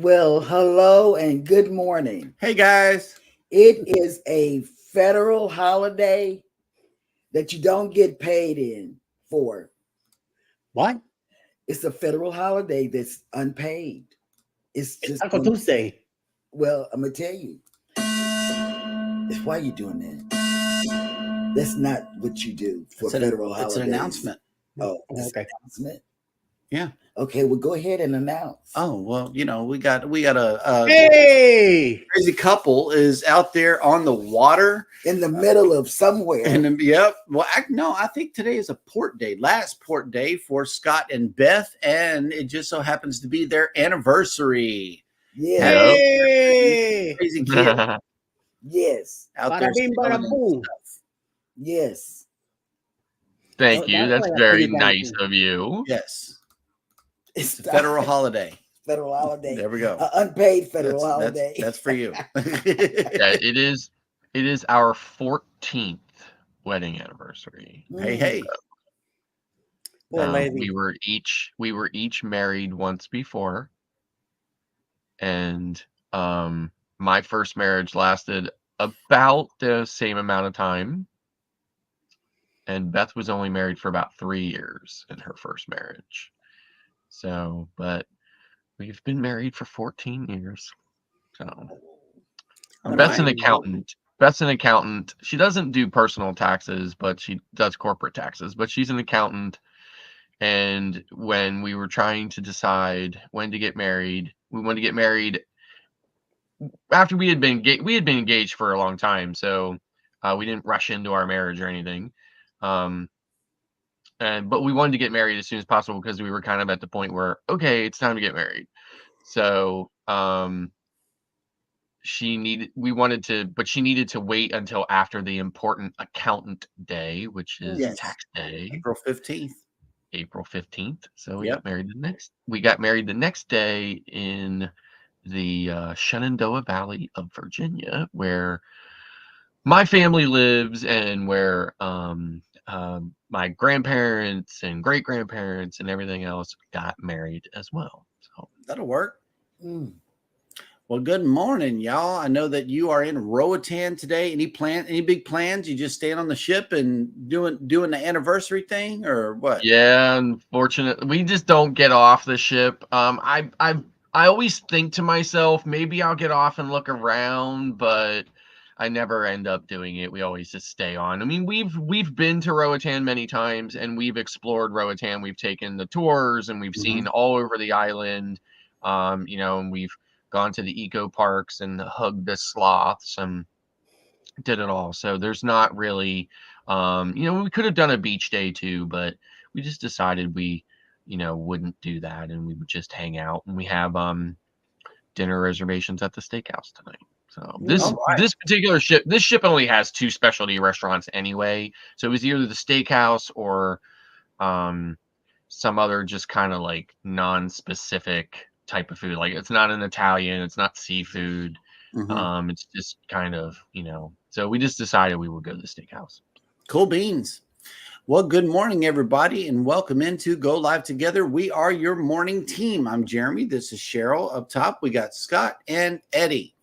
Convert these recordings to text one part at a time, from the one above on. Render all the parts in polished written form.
Well, hello and good morning. Hey guys. It is a federal holiday that you don't get paid in for. What? It's a federal holiday that's unpaid. It's It's just Taco Tuesday. Well, I'm gonna tell you. It's why you doing that. That's not what you do for federal holidays. It's an announcement. Oh, it's okay. An announcement. Yeah. Okay, well, go ahead and announce. Oh well, we got a Hey, crazy couple is out there on the water in the middle of somewhere. And yep. Well, I think today is a port day, last port day for Scott and Beth, and it just so happens to be their anniversary. Yeah. hey, Crazy kid. Yes. Out bada there. bing, bada boom. Yes. Thank you. That's why I very put it nice down. of you. Yes. It's a federal holiday. Federal holiday. There we go. Unpaid federal holiday. That's for you. Yeah, it is our 14th wedding anniversary. Hey. Poor lady. We were each married once before. And my first marriage lasted about the same amount of time. And Beth was only married for about 3 years in her first marriage. So, but we've been married for 14 years. So, Beth's an accountant. She doesn't do personal taxes, but she does corporate taxes. But she's an accountant. And when we were trying to decide when to get married, we wanted to get married after we had been engaged for a long time. So we didn't rush into our marriage or anything. But we wanted to get married as soon as possible because we were kind of at the point where, okay, it's time to get married. So she needed to wait until after the important accountant day, which is tax day. April 15th. So we got married the next day in the Shenandoah Valley of Virginia, where my family lives and where my grandparents and great grandparents and everything else got married as well. So that'll work. Well, good morning, y'all. I know that you are in Roatan today. Any big plans? You just staying on the ship and doing the anniversary thing, or what? Yeah, unfortunately, we just don't get off the ship. I always think to myself, maybe I'll get off and look around, but I never end up doing it. We always just stay on. I mean, we've been to Roatan many times, and we've explored Roatan. We've taken the tours, and we've seen all over the island. And we've gone to the eco parks and hugged the sloths and did it all. So there's not really, we could have done a beach day too, but we just decided we, wouldn't do that, and we would just hang out. And we have dinner reservations at the steakhouse tonight. So this particular ship, only has 2 specialty restaurants anyway. So it was either the steakhouse or some other just kind of like non-specific type of food. Like it's not an Italian, it's not seafood. It's just kind of, so we just decided we would go to the steakhouse. Cool beans. Well, good morning, everybody, and welcome into Go Live Together. We are your morning team. I'm Jeremy. This is Cheryl. Up top, we got Scott and Eddie.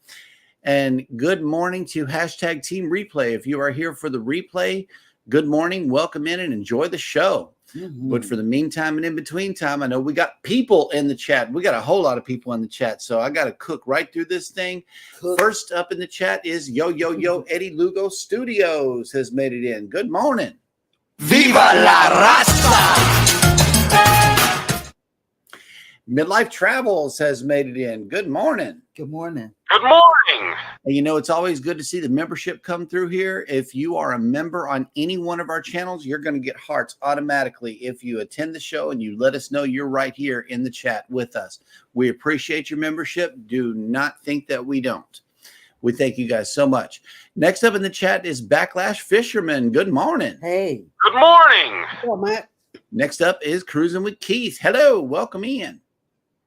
And good morning to hashtag Team Replay. If you are here for the replay, good morning, welcome in, and enjoy the show. But for the meantime and in between time, I know we got people in the chat. We got a whole lot of people in the chat, so I got to cook right through this thing. First up in the chat is Yo Eddie. Lugo Studios has made it in. Good morning. Viva la raza! Midlife Travels has made it in. Good morning. Good morning. Good morning. And it's always good to see the membership come through here. If you are a member on any one of our channels, you're going to get hearts automatically if you attend the show and you let us know you're right here in the chat with us. We appreciate your membership. Do not think that we don't. We thank you guys so much. Next up in the chat is Backlash Fisherman. Good morning. Hey. Good morning. Hello, Matt. Next up is Cruising with Keith. Hello. Welcome in.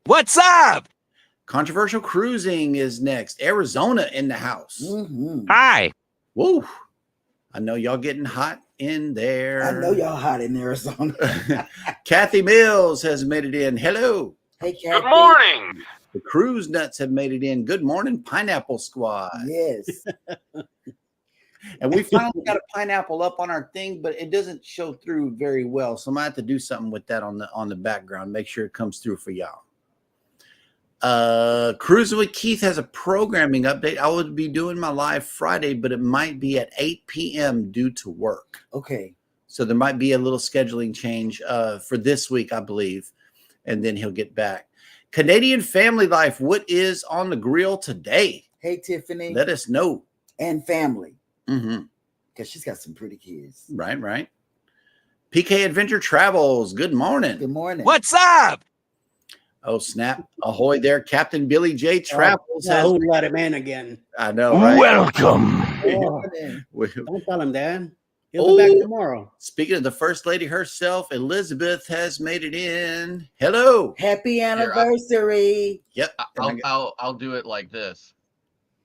What's up? Controversial Cruising is next. Arizona in the house. Hi. Woo. I know y'all getting hot in there. I know y'all hot in Arizona. Kathy Mills has made it in. Hello. Hey, Kathy. Good morning. The Cruise Nuts have made it in. Good morning, Pineapple Squad. Yes. And we finally got a pineapple up on our thing, but it doesn't show through very well. So I might have to do something with that on the background. Make sure it comes through for y'all. Cruising with Keith has a programming update. I would be doing my live Friday, but it might be at 8 p.m. due to work. Okay. So there might be a little scheduling change for this week, I believe, and then he'll get back. Canadian Family Life, what is on the grill today? Hey, Tiffany. Let us know. And family. Mm-hmm. Because she's got some pretty kids. Right. PK Adventure Travels, good morning. Good morning. What's up? Oh, snap. Ahoy there, Captain Billy J. Travels. Who let him in again? I know, right? Welcome. Oh, We- don't tell him, Dad. He'll be back tomorrow. Speaking of the First Lady herself, Elizabeth has made it in. Hello. Happy anniversary. Yep. And I got- I'll do it like this.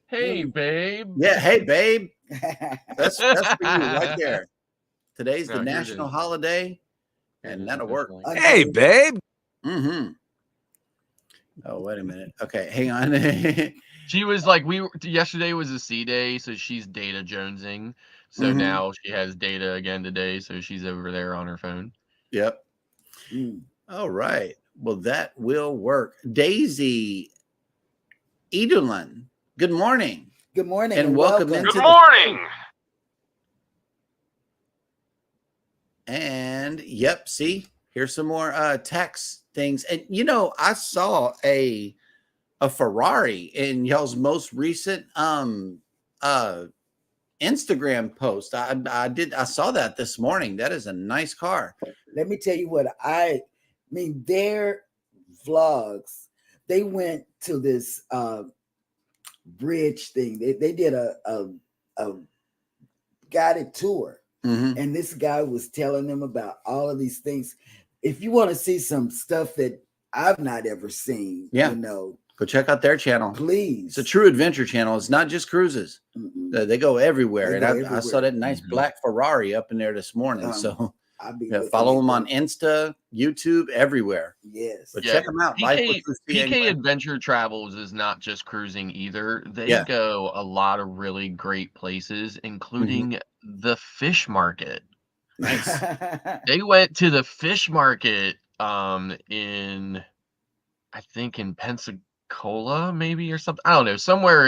Hey, babe. yeah, hey, babe. That's for you right there. Today's No, the yours national is- holiday, and that'll work. Hey, babe. Mm-hmm. Oh, wait a minute. Okay, hang on. She was like, yesterday was a C day, so she's data jonesing. So Mhm. now she has data again today, so she's over there on her phone. Yep. Mm. All right. Well, that will work. Daisy Edelin, good morning. Good morning. And welcome into Good morning. And yep, see, here's some more text things. And I saw a Ferrari in y'all's most recent Instagram post. I saw that this morning. That is a nice car. Let me tell you what I mean. Their vlogs, they went to this bridge thing. They did a guided tour. Mhm. And this guy was telling them about all of these things. If you want to see some stuff that I've not ever seen, Yeah. Go check out their channel. please. It's a true adventure channel. It's not just cruises. Mm-mm. They go everywhere. They And go I everywhere. saw that nice Mhm. black Ferrari up in there this morning. So I'll be yeah, looking follow at them on Insta, YouTube, everywhere. Yes. But Yeah. check them out. Life with Lucy PK and- Adventure Travels is not just cruising either. They Yeah. go a lot of really great places, including the fish market. Nice. They went to the fish market in I think in Pensacola maybe or something. I don't know, somewhere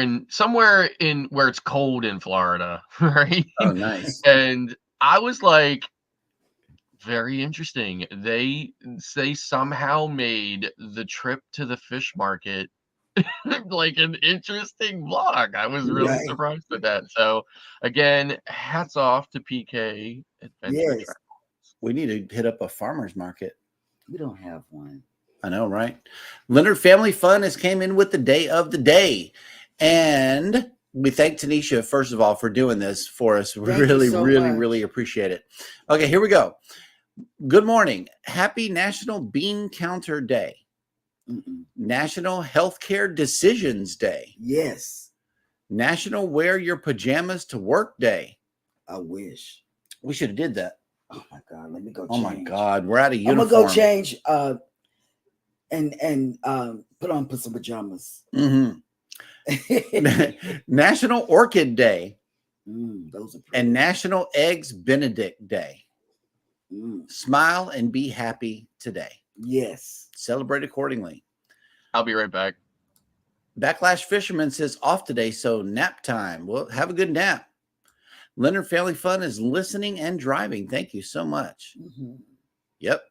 in where it's cold in Florida, right? Oh, nice. And I was like, very interesting. They somehow made the trip to the fish market like an interesting vlog. I was really Right. surprised with that. So again, hats off to PK Adventure Yes. Travel. We need to hit up a farmer's market. We don't have one. I know, right? Leonard Family Fun has came in with the day of the day. And we thank Tanisha, first of all, for doing this for us. We Thank you really, so really, much. really appreciate it. Okay, here we go. Good morning. Happy National Bean Counter Day. Mm-mm. National Healthcare Decisions Day. Yes. National Wear Your Pajamas to Work Day. I wish. We should have did that. Oh my God. Let me go Oh change. my God. We're out of I'm uniform. gonna go change and put some pajamas. Mhm. National Orchid Day Those are pretty. and National Eggs Benedict Day. Mm, Smile and be happy today. yes. Celebrate accordingly. I'll be right back. Backlash Fisherman says off today, so nap time. Well, have a good nap. Leonard Family Fun is listening and driving. Thank you so much. Mhm. Yep.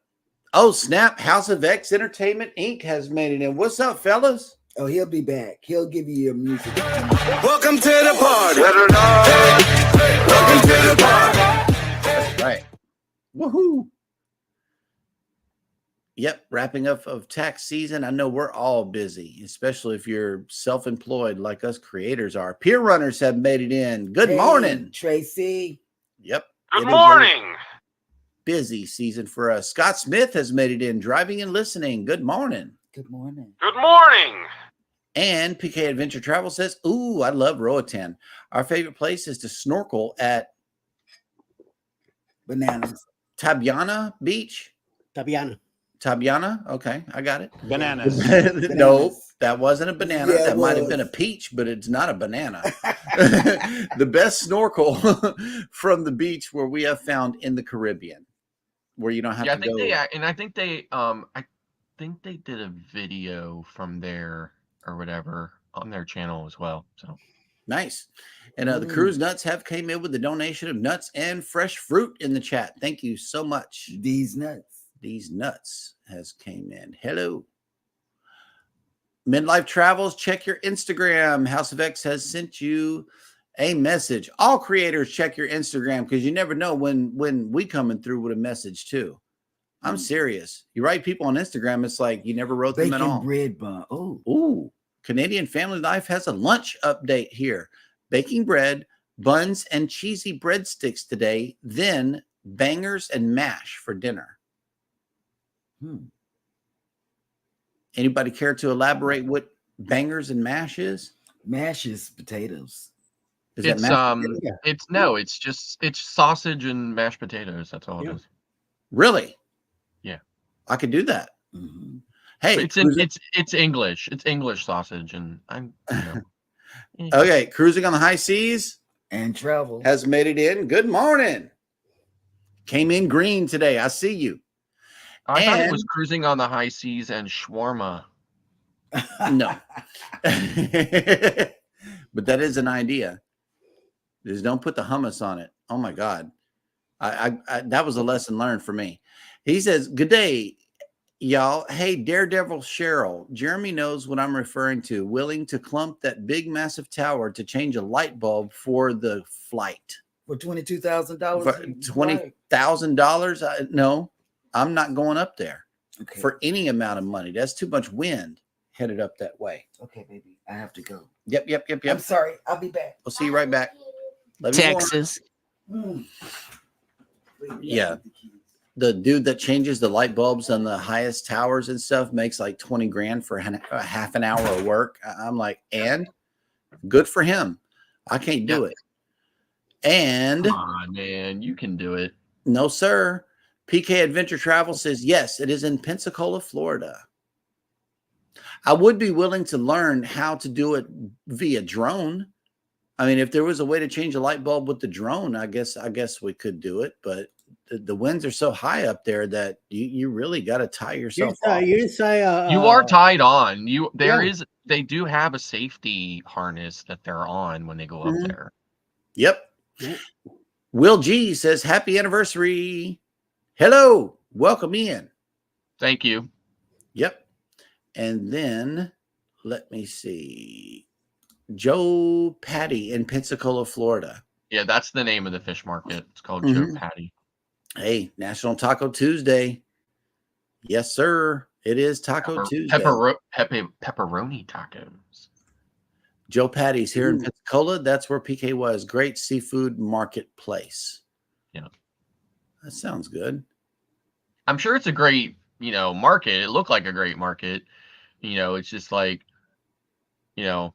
Oh, snap. House of X Entertainment Inc. has made it in. What's up, fellas? Oh, he'll be back. He'll give you your music. Welcome to the party. Welcome to the party. That's right. Woohoo. Yep, wrapping up of tax season. I know we're all busy, especially if you're self-employed like us creators are. Peer runners have made it in. Good Hey, morning. Tracy. Yep. Good it is a morning. busy season for us. Scott Smith has made it in. Driving and listening. Good morning. Good morning. Good morning. And PK Adventure Travel says, ooh, I love Roatan. Our favorite place is to snorkel at Bananas. Tabiana Beach. Tabiana. Tabiana? Okay, I got it. Bananas. No, that wasn't a banana. Yeah, it That might have been a was. peach, but it's not a banana. The best snorkel from the beach where we have found in the Caribbean, where you don't have Yeah, to go. I think they did a video from there or whatever on their channel as well. So Nice. And the Cruise Nuts have came in with a donation of nuts and fresh fruit in the chat. Thank you so much. These nuts. These nuts has came in. Hello. Midlife Travels, check your Instagram. House of X has sent you a message. All creators check your Instagram because you never know when we coming through with a message too. I'm serious. You write people on Instagram, it's like you never wrote them at all. Bacon bread bun. Oh. Ooh. Canadian Family Life has a lunch update here. Baking bread, buns, and cheesy breadsticks today, then bangers and mash for dinner. Anybody care to elaborate what bangers and mash is? Mash is potatoes. Is that mashed potatoes? It's sausage and mashed potatoes. That's all it is. Really? Yeah. I could do that. Mm-hmm. Hey, it's English. It's English sausage, and I'm okay. Cruising on the high seas and travel has made it in. Good morning. Came in green today. I see you. I thought it was cruising on the high seas and shawarma. No, but that is an idea. Just don't put the hummus on it. Oh my God, I that was a lesson learned for me. He says, "Good day, y'all. Hey, Daredevil Cheryl. Jeremy knows what I'm referring to. Willing to clump that big, massive tower to change a light bulb for the flight for $22,000. $20,000? No, I'm not going up there okay. for any amount of money. That's too much wind headed up that way. Okay, baby, I have to go. Yep. I'm sorry. I'll be back. We'll see you right back. Love Texas. Yeah. The dude that changes the light bulbs on the highest towers and stuff makes like 20 grand for a half an hour of work. I'm like, and good for him. I can't do it. And come on, man, you can do it. No, sir. PK Adventure Travel says, yes, it is in Pensacola, Florida. I would be willing to learn how to do it via drone. I mean, if there was a way to change a light bulb with the drone, I guess we could do it, but the winds are so high up there that you really got to tie yourself off. You are tied on. They do have a safety harness that they're on when they go up there. Yep. Will G says, happy anniversary. Hello. Welcome in. Thank you. Yep. And then let me see. Joe Patty in Pensacola, Florida. Yeah, that's the name of the fish market. It's called Joe Patty. Hey, National Taco Tuesday. Yes, sir. It is Taco Tuesday. Pepperoni tacos. Joe Patty's here in Pensacola. That's where PK was. Great seafood marketplace. Yeah. That sounds good. I'm sure it's a great, market. It looked like a great market. It's just like, it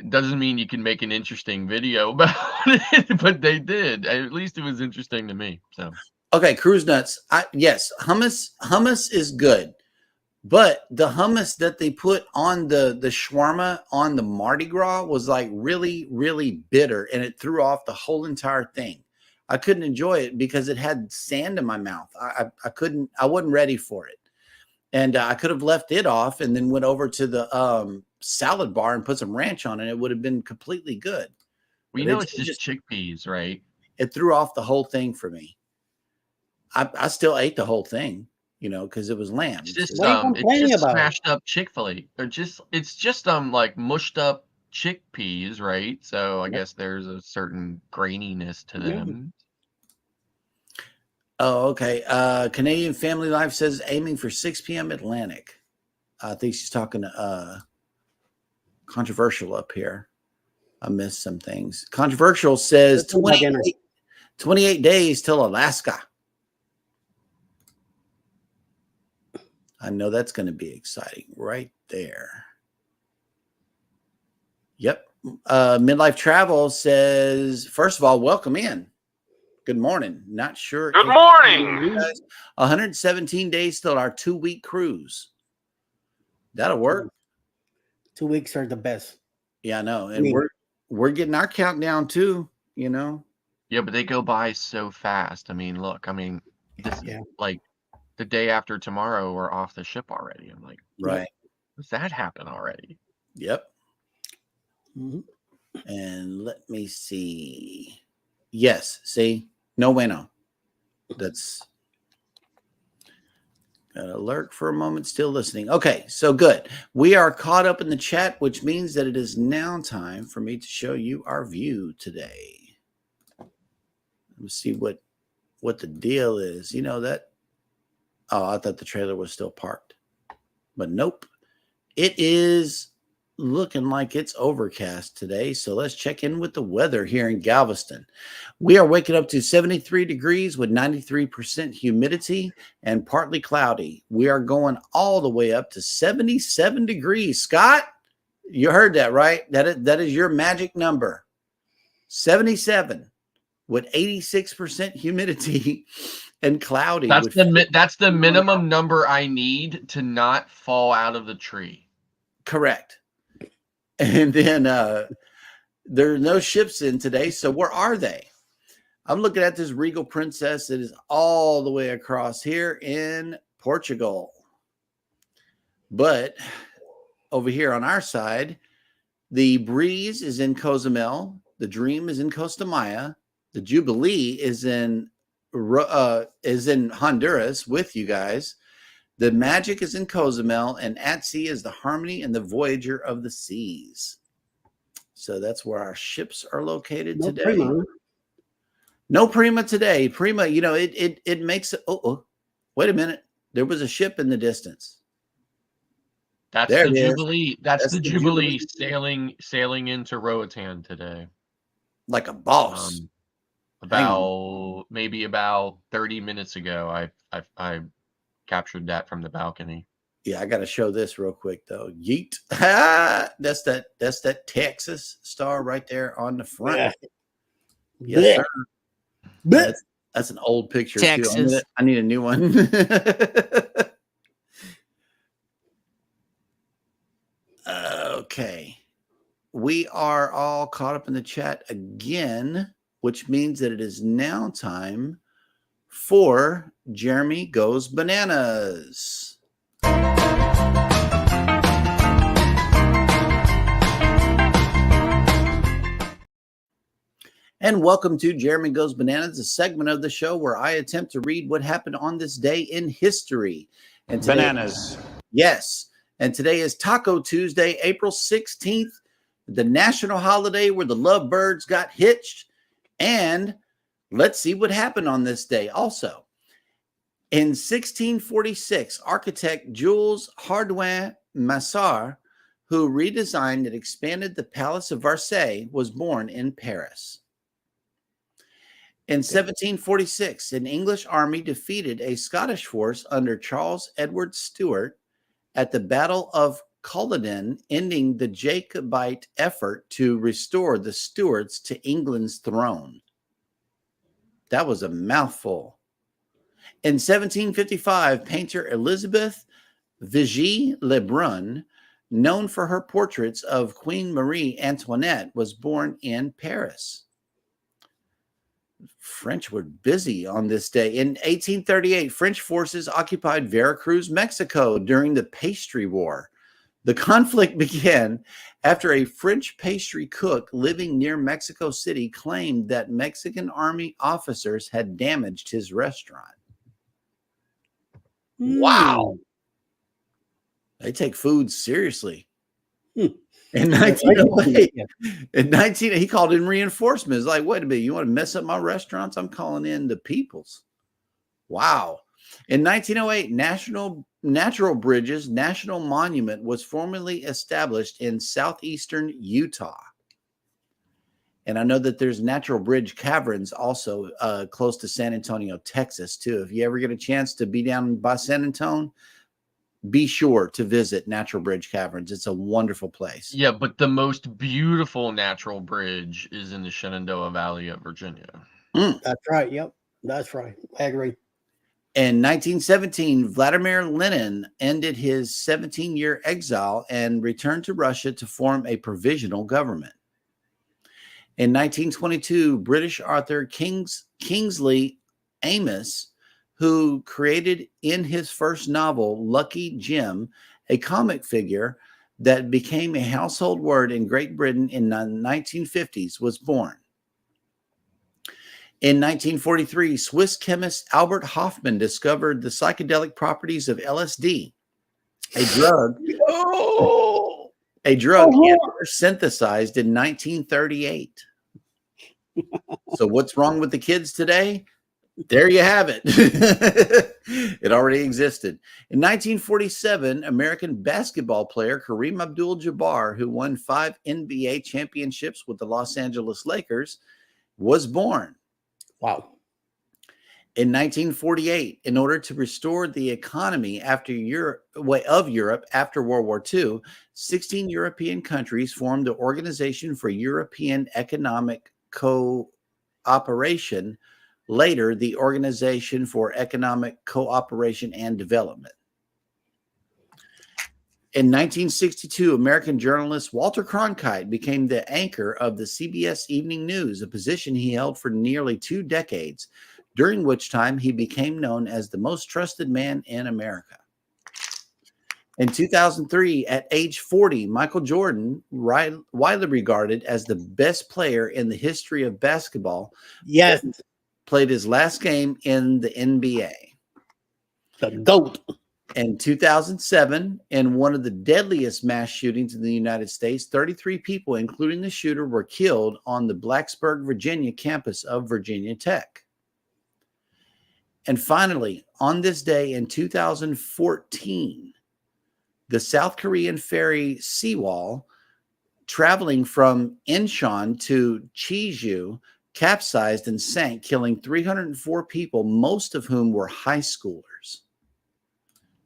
doesn't mean you can make an interesting video about it, but they did. At least it was interesting to me. So, okay, Cruise Nuts. Yes, hummus is good, but the hummus that they put on the shawarma on the Mardi Gras was like really, really bitter, and it threw off the whole entire thing. I couldn't enjoy it because it had sand in my mouth. I wasn't ready for it. And I could have left it off and then went over to the salad bar and put some ranch on it. It would have been completely good. Well, it's just chickpeas, right? It threw off the whole thing for me. I still ate the whole thing, because it was lamb. It's just smashed up Chick-fil-A. It's just like mushed up chickpeas, right? So I guess there's a certain graininess to them. Oh, okay. Canadian Family Life says aiming for 6 p.m. Atlantic. I think she's talking controversial up here. I missed some things. Controversial says 28 days till Alaska. I know that's going to be exciting right there. Yep. Midlife Travel says, first of all, welcome in. Good morning. Not sure. Good morning. 117 days till our 2-week cruise. That'll work. 2 weeks are the best. Yeah, I know. And we're getting our countdown too, you know. Yeah, but they go by so fast. I mean, look, this is like the day after tomorrow, we're off the ship already. I'm like, Right. does that happen already? Yep. Mhm. And let me see. Yes. See, no bueno. That's got to lurk for a moment, still listening. Okay, so good. We are caught up in the chat, which means that it is now time for me to show you our view today. Let's see what the deal is. You know that. Oh, I thought the trailer was still parked, but nope. It is looking like it's overcast today. So let's check in with the weather here in Galveston. We are waking up to 73 degrees with 93% humidity and partly cloudy. We are going all the way up to 77 degrees. Scott, you heard that, right? That is your magic number. 77 with 86% humidity and cloudy. That's the minimum number I need to not fall out of the tree. Correct. And then there are no ships in today. So where are they? I'm looking at this Regal Princess that is all the way across here in Portugal. But over here on our side, the Breeze is in Cozumel. The Dream is in Costa Maya. The Jubilee is in Honduras with you guys. The Magic is in Cozumel, and at sea is the Harmony and the Voyager of the Seas. So that's where our ships are located today. Prima. No Prima today. Prima, you know, it makes it. Oh, wait a minute. There was a ship in the distance. That's There the it is. Jubilee. That's the Jubilee sailing into Roatan today. Like a boss. Maybe about 30 minutes ago, I captured that from the balcony. Yeah, I got to show this real quick though. Yeet. That's that Texas star right there on the front. Yeah. Yes, sir. That's an old picture Texas. too. I need a new one. Okay. We are all caught up in the chat again, which means that it is now time for Jeremy Goes Bananas. And welcome to Jeremy Goes Bananas, a segment of the show where I attempt to read what happened on this day in history. And today, Bananas. Yes. And today is Taco Tuesday, April 16th, the national holiday where the lovebirds got hitched. And let's see what happened on this day also. In 1646, architect Jules Hardouin Massart, who redesigned and expanded the Palace of Versailles, was born in Paris. In 1746, an English army defeated a Scottish force under Charles Edward Stuart at the Battle of Culloden, ending the Jacobite effort to restore the Stuarts to England's throne. That was a mouthful. In 1755, painter Elizabeth Vigée Lebrun, known for her portraits of Queen Marie Antoinette, was born in Paris. French were busy on this day. In 1838, French forces occupied Veracruz, Mexico during the Pastry War. The conflict began after a French pastry cook living near Mexico City claimed that Mexican army officers had damaged his restaurant. Wow. They take food seriously. In 1908, he called in reinforcements. Like, wait a minute, you want to mess up my restaurants? I'm calling in the peoples. Wow. In 1908, Natural Bridges National Monument was formally established in southeastern Utah. And I know that there's Natural Bridge Caverns also close to San Antonio, Texas, too. If you ever get a chance to be down by San Antonio, be sure to visit Natural Bridge Caverns. It's a wonderful place. Yeah, but the most beautiful natural bridge is in the Shenandoah Valley of Virginia. Mm. That's right. Yep. That's right. I agree. In 1917, Vladimir Lenin ended his 17-year exile and returned to Russia to form a provisional government. In 1922, British author Kingsley Amis, who created in his first novel, Lucky Jim, a comic figure that became a household word in Great Britain in the 1950s, was born. In 1943, Swiss chemist Albert Hofmann discovered the psychedelic properties of LSD, a drug he had first synthesized in 1938. So what's wrong with the kids today? There you have it. It already existed. In 1947, American basketball player Kareem Abdul-Jabbar, who won 5 NBA championships with the Los Angeles Lakers, was born. Wow. In 1948, in order to restore the economy of Europe after World War II, 16 European countries formed the Organization for European Economic Cooperation, later the Organization for Economic Cooperation and Development. In 1962, American journalist Walter Cronkite became the anchor of the CBS Evening News, a position he held for nearly 2 decades, during which time he became known as the most trusted man in America. In 2003, at age 40, Michael Jordan, widely regarded as the best player in the history of basketball, Yes. played his last game in the NBA. The GOAT. In 2007, in one of the deadliest mass shootings in the United States, 33 people, including the shooter, were killed on the Blacksburg, Virginia campus of Virginia Tech. And finally, on this day in 2014, the South Korean ferry Seawall, traveling from Incheon to Jeju, capsized and sank, killing 304 people, most of whom were high schoolers.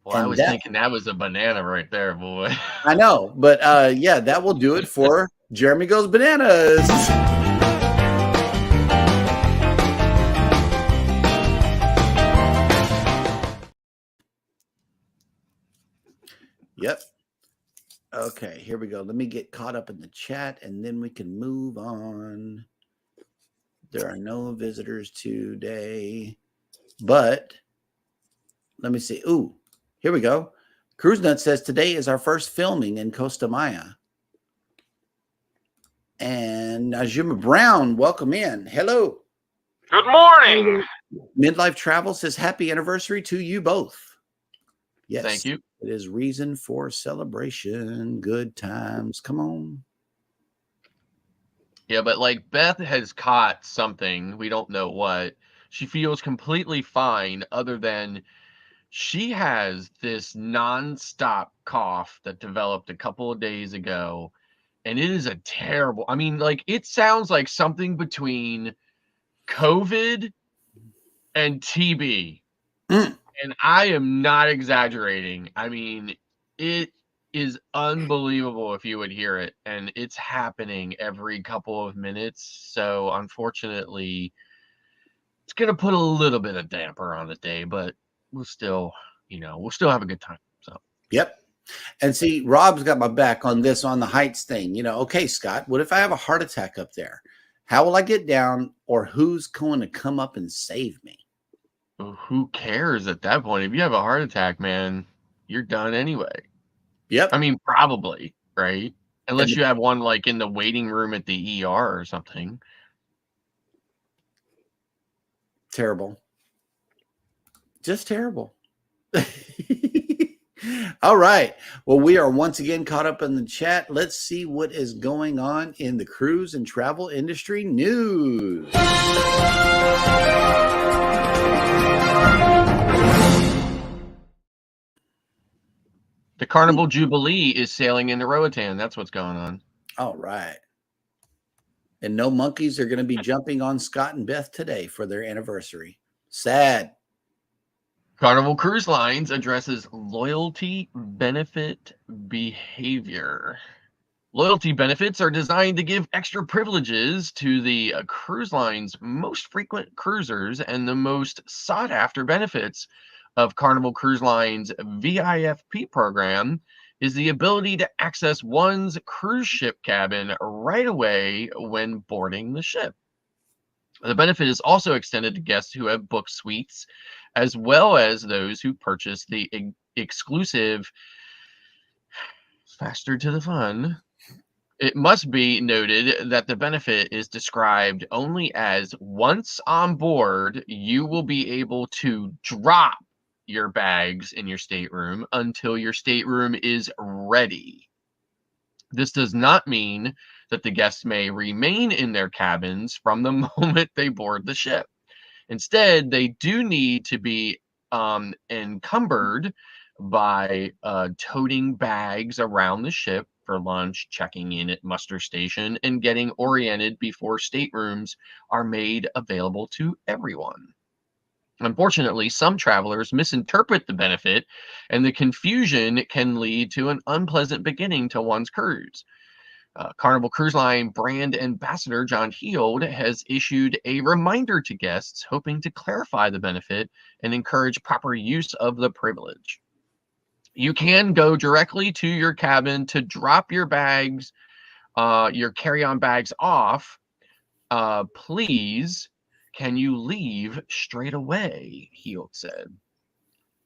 Well, I was thinking that was a banana right there, boy. I know, but yeah, that will do it for Jeremy Goes Bananas. Yep. Okay, here we go. Let me get caught up in the chat and then we can move on. There are no visitors today, but let me see. Ooh, here we go. Cruise Nut says today is our first filming in Costa Maya. And Najima Brown, welcome in. Hello. Good morning. Midlife Travel says happy anniversary to you both. Yes. Thank you. It is reason for celebration. Good times. Come on. Yeah, but like Beth has caught something, we don't know what. She feels completely fine, other than she has this nonstop cough that developed a couple of days ago. And it is a terrible, I mean, like, it sounds like something between COVID and TB. And I am not exaggerating. I mean, it is unbelievable if you would hear it. And it's happening every couple of minutes. So unfortunately, it's going to put a little bit of damper on the day, but we'll still, we'll still have a good time. So, yep. And see, Rob's got my back on this, on the heights thing. Okay, Scott, what if I have a heart attack up there? How will I get down, or who's going to come up and save me? well, who cares at that point? If you have a heart attack, man, you're done anyway. Yep. I mean, probably, right? Unless you have one like in the waiting room at the ER or something. Terrible. Just terrible. All right. Well, we are once again caught up in the chat. Let's see what is going on in the cruise and travel industry news. The Carnival Jubilee is sailing into Roatan. That's what's going on. All right. And no monkeys are going to be jumping on Scott and Beth today for their anniversary. Sad. Carnival Cruise Lines addresses loyalty benefit behavior. Loyalty benefits are designed to give extra privileges to the cruise line's most frequent cruisers, and the most sought after benefits of Carnival Cruise Line's VIFP program is the ability to access one's cruise ship cabin right away when boarding the ship. The benefit is also extended to guests who have booked suites, as well as those who purchase the exclusive faster to the fun. It must be noted that the benefit is described only as once on board, you will be able to drop your bags in your stateroom until your stateroom is ready. This does not mean that the guests may remain in their cabins from the moment they board the ship. Instead, they do need to be encumbered by toting bags around the ship for lunch, checking in at muster station, and getting oriented before staterooms are made available to everyone. Unfortunately, some travelers misinterpret the benefit, and the confusion can lead to an unpleasant beginning to one's cruise. Carnival Cruise Line brand ambassador John Heald has issued a reminder to guests, hoping to clarify the benefit and encourage proper use of the privilege. You can go directly to your cabin to drop your bags, your carry-on bags off. Please, can you leave straight away? Heald said.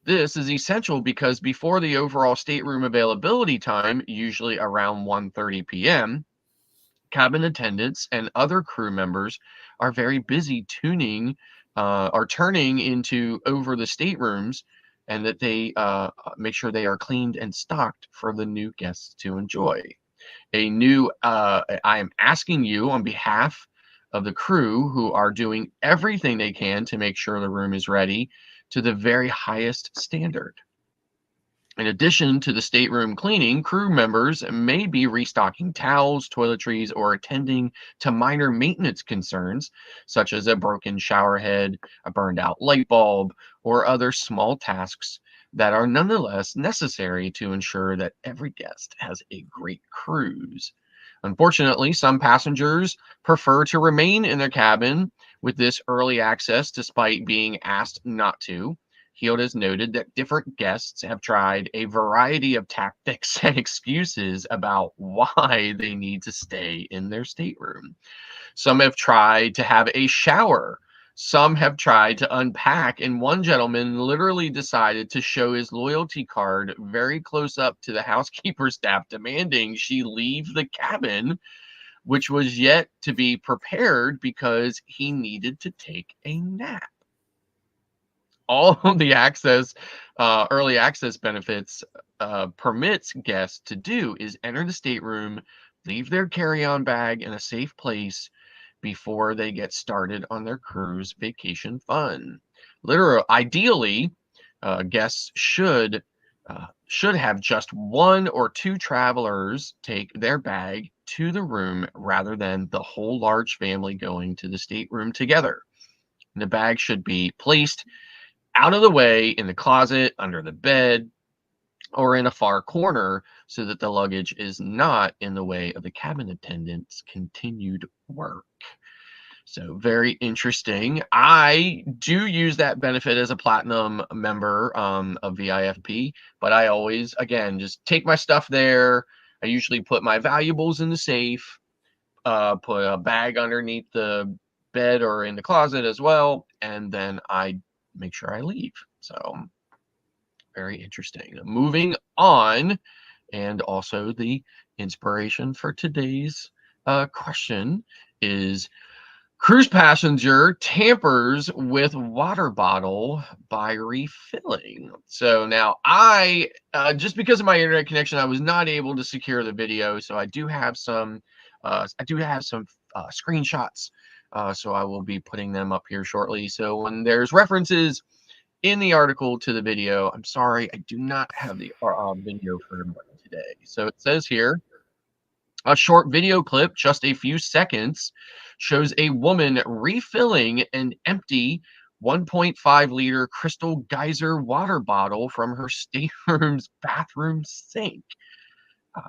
This is essential because before the overall stateroom availability time, usually around 1:30 p.m., cabin attendants and other crew members are very busy turning into over the staterooms, and that they make sure they are cleaned and stocked for the new guests to enjoy. I am asking you on behalf of the crew, who are doing everything they can to make sure the room is ready to the very highest standard. In addition to the stateroom cleaning, crew members may be restocking towels, toiletries, or attending to minor maintenance concerns, such as a broken shower head, a burned out light bulb, or other small tasks that are nonetheless necessary to ensure that every guest has a great cruise. Unfortunately, some passengers prefer to remain in their cabin with this early access despite being asked not to. Heald has noted that different guests have tried a variety of tactics and excuses about why they need to stay in their stateroom. Some have tried to have a shower. Some have tried to unpack, and one gentleman literally decided to show his loyalty card very close up to the housekeeper staff, demanding she leave the cabin, which was yet to be prepared because he needed to take a nap. All of the early access benefits permits guests to do is enter the stateroom, leave their carry-on bag in a safe place before they get started on their cruise vacation fun. Ideally, guests should have just one or two travelers take their bag to the room rather than the whole large family going to the stateroom together. And the bag should be placed out of the way in the closet, under the bed, or in a far corner so that the luggage is not in the way of the cabin attendant's continued work. So very interesting. I do use that benefit as a platinum member of VIFP, but I always, again, just take my stuff there. I usually put my valuables in the safe, put a bag underneath the bed or in the closet as well, and then I make sure I leave. So very interesting. Moving on, and also the inspiration for today's question is: cruise passenger tampers with water bottle by refilling. So now I, just because of my internet connection, I was not able to secure the video. So I do have some screenshots. So I will be putting them up here shortly. So when there's references in the article to the video, I'm sorry, I do not have the video for everybody today. So it says here, a short video clip, just a few seconds, shows a woman refilling an empty 1.5 liter crystal geyser water bottle from her stateroom's bathroom sink.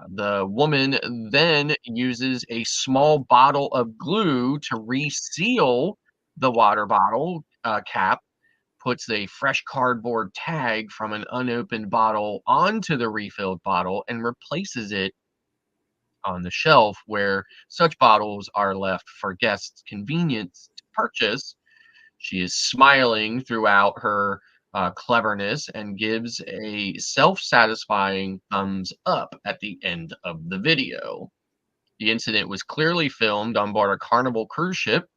The woman then uses a small bottle of glue to reseal the water bottle cap, puts a fresh cardboard tag from an unopened bottle onto the refilled bottle, and replaces it on the shelf where such bottles are left for guests' convenience to purchase. She is smiling throughout her cleverness and gives a self satisfying thumbs up at the end of the video. The incident was clearly filmed on board a Carnival cruise ship,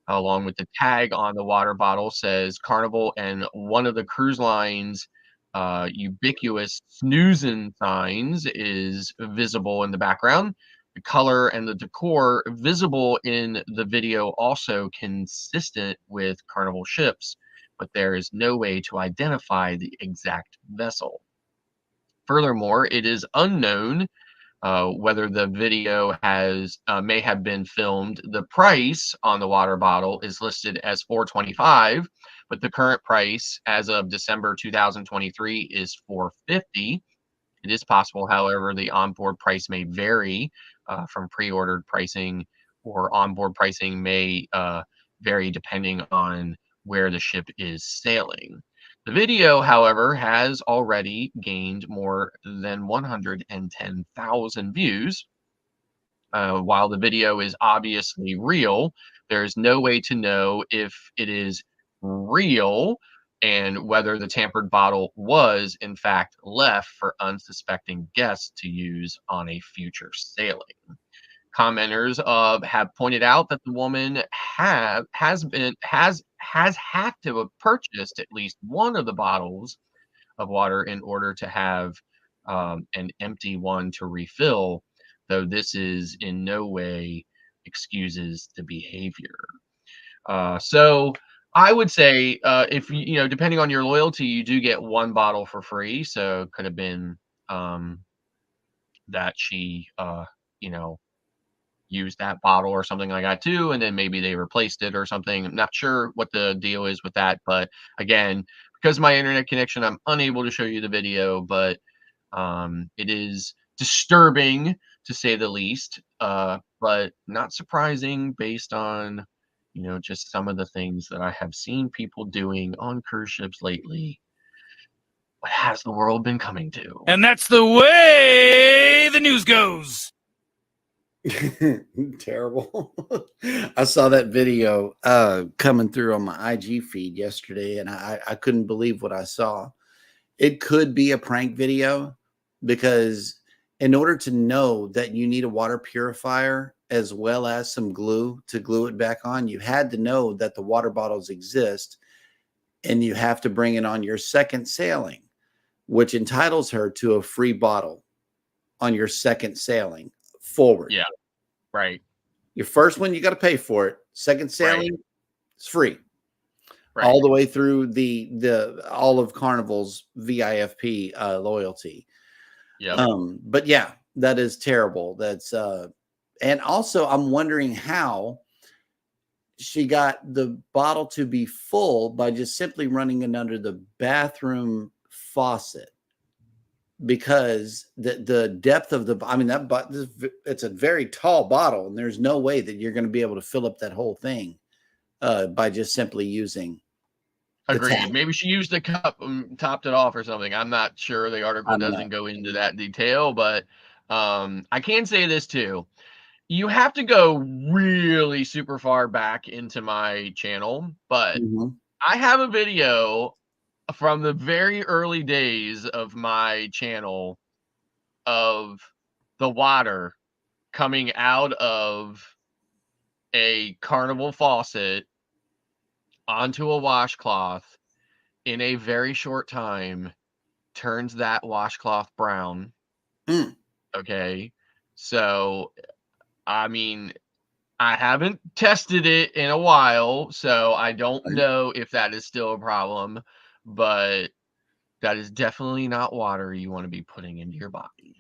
along with the tag on the water bottle says Carnival, and one of the cruise line's ubiquitous snoozing signs is visible in the background. The color and the decor visible in the video also consistent with Carnival ships, but there is no way to identify the exact vessel. Furthermore, it is unknown whether the video has may have been filmed. The price on the water bottle is listed as $4.25, but the current price as of December 2023 is $4.50. It is possible, however, the onboard price may vary from pre-ordered pricing, or onboard pricing may vary depending on where the ship is sailing. The video, however, has already gained more than 110,000 views. While the video is obviously real, there's no way to know if it is real and whether the tampered bottle was, in fact, left for unsuspecting guests to use on a future sailing. Commenters have pointed out that the woman has had to have purchased at least one of the bottles of water in order to have an empty one to refill, though this is in no way excuses the behavior. So I would say if you know, depending on your loyalty, you do get one bottle for free. So it could have been that she you know, used that bottle or something like that too, and then maybe they replaced it or something. I'm not sure what the deal is with that, but again, because of my internet connection, I'm unable to show you the video, but it is disturbing to say the least, but not surprising based on, you know, just some of the things that I have seen people doing on cruise ships lately. What has the world been coming to? And that's the way the news goes. Terrible. I saw that video coming through on my IG feed yesterday, and I couldn't believe what I saw. It could be a prank video, because in order to know that you need a water purifier as well as some glue to glue it back on, you had to know that the water bottles exist, and you have to bring it on your second sailing, which entitles her to a free bottle on your second sailing forward. Yeah, right. Your first one, you got to pay for it. Second sailing, it's free. Right. All the way through the all of Carnival's VIFP loyalty. Yeah. But yeah, that is terrible. That's and also I'm wondering how she got the bottle to be full by just simply running it under the bathroom faucet, because the depth of the, I mean, it's a very tall bottle, and there's no way that you're going to be able to fill up that whole thing by just simply using. Agreed. Maybe she used the cup and topped it off or something. I'm not sure. The article doesn't go into that detail, but I can say this too. You have to go really super far back into my channel, but I have a video from the very early days of my channel of the water coming out of a Carnival faucet onto a washcloth in a very short time, turns that washcloth brown. Okay. So, I mean, I haven't tested it in a while, so I don't know if that is still a problem, but that is definitely not water you want to be putting into your body.